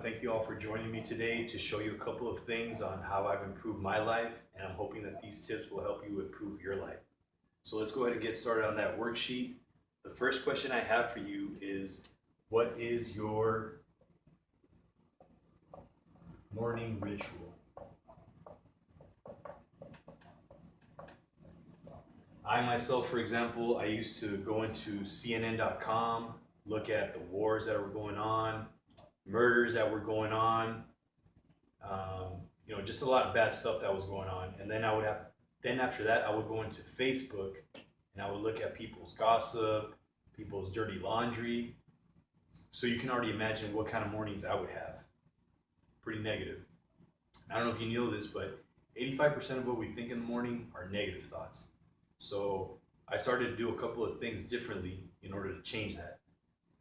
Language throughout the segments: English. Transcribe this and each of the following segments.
thank you all for joining me today to show you a couple of things on how I've improved my life, and I'm hoping that these tips will help you improve your life. So let's go ahead and get started on that worksheet. The first question I have for you is, what is your morning ritual? I myself, for example, I used to go into CNN.com, look at the wars that were going on, murders that were going on, just a lot of bad stuff that was going on. And then then after that, I would go into Facebook and I would look at people's gossip, people's dirty laundry. So you can already imagine what kind of mornings I would have. Pretty negative. I don't know if you know this, but 85% of what we think in the morning are negative thoughts. So I started to do a couple of things differently in order to change that.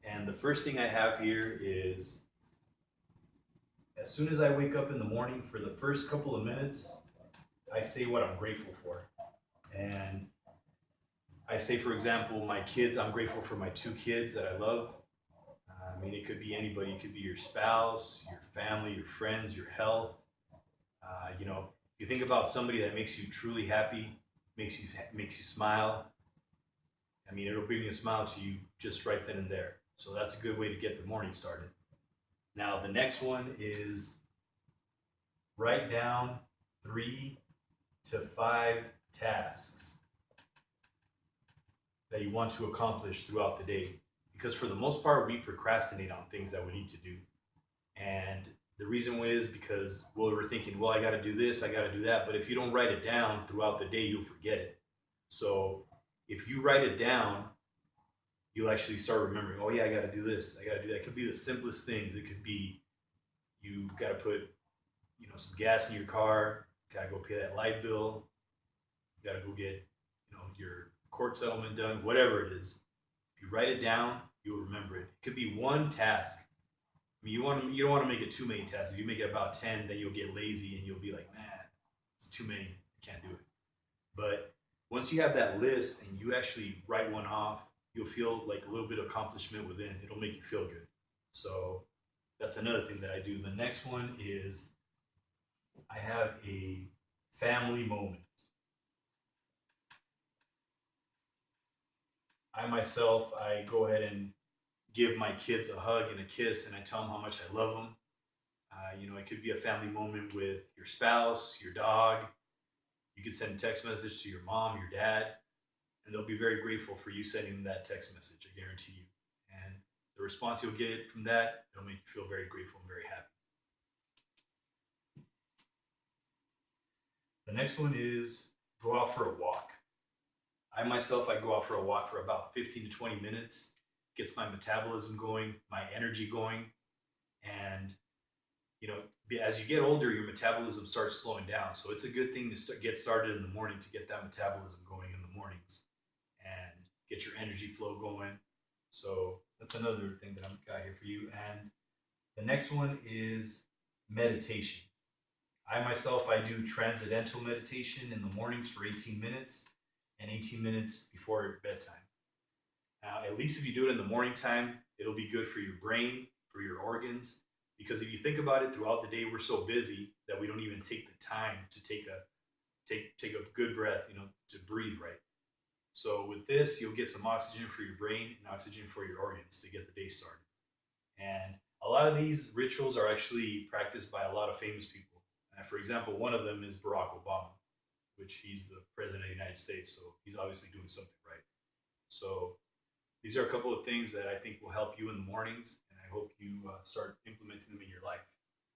And the first thing I have here is, as soon as I wake up in the morning, for the first couple of minutes, I say what I'm grateful for. And I say, for example, my kids, I'm grateful for my 2 kids that I love. It could be anybody. It could be your spouse, your family, your friends, your health. If you think about somebody that makes you truly happy, makes you smile, it'll bring a smile to you just right then and there. So that's a good way to get the morning started. Now, the next one is write down 3 to 5 tasks that you want to accomplish throughout the day. Because for the most part, we procrastinate on things that we need to do. And the reason is because, we're thinking, I got to do this, I got to do that. But if you don't write it down throughout the day, you'll forget it. So if you write it down, you'll actually start remembering, oh yeah, I got to do this, I got to do that. It could be the simplest things. It could be you got to put, some gas in your car, got to go pay that light bill, you got to go get, your court settlement done, whatever it is. If you write it down, you'll remember it. It could be one task. You don't want to make it too many tasks. If you make it about 10, then you'll get lazy and you'll be like, man, it's too many, I can't do it. But once you have that list and you actually write one off, you'll feel like a little bit of accomplishment within. It'll make you feel good. So that's another thing that I do. The next one is I have a family moment. I go ahead and give my kids a hug and a kiss, and I tell them how much I love them. It could be a family moment with your spouse, your dog. You could send a text message to your mom, your dad, and they'll be very grateful for you sending that text message, I guarantee you. And the response you'll get from that, it'll make you feel very grateful and very happy. The next one is go out for a walk. I go out for a walk for about 15 to 20 minutes. Gets my metabolism going, my energy going. And, as you get older, your metabolism starts slowing down. So it's a good thing to get started in the morning to get that metabolism going in the mornings and get your energy flow going. So that's another thing that I've got here for you. And the next one is meditation. I do transcendental meditation in the mornings for 18 minutes and 18 minutes before bedtime. Now, at least if you do it in the morning time, it'll be good for your brain, for your organs, because if you think about it, throughout the day, we're so busy that we don't even take the time to take a good breath, to breathe right. So with this, you'll get some oxygen for your brain and oxygen for your organs to get the day started. And a lot of these rituals are actually practiced by a lot of famous people. For example, one of them is Barack Obama, which he's the president of the United States, so he's obviously doing something right. So these are a couple of things that I think will help you in the mornings, and I hope you start implementing them in your life.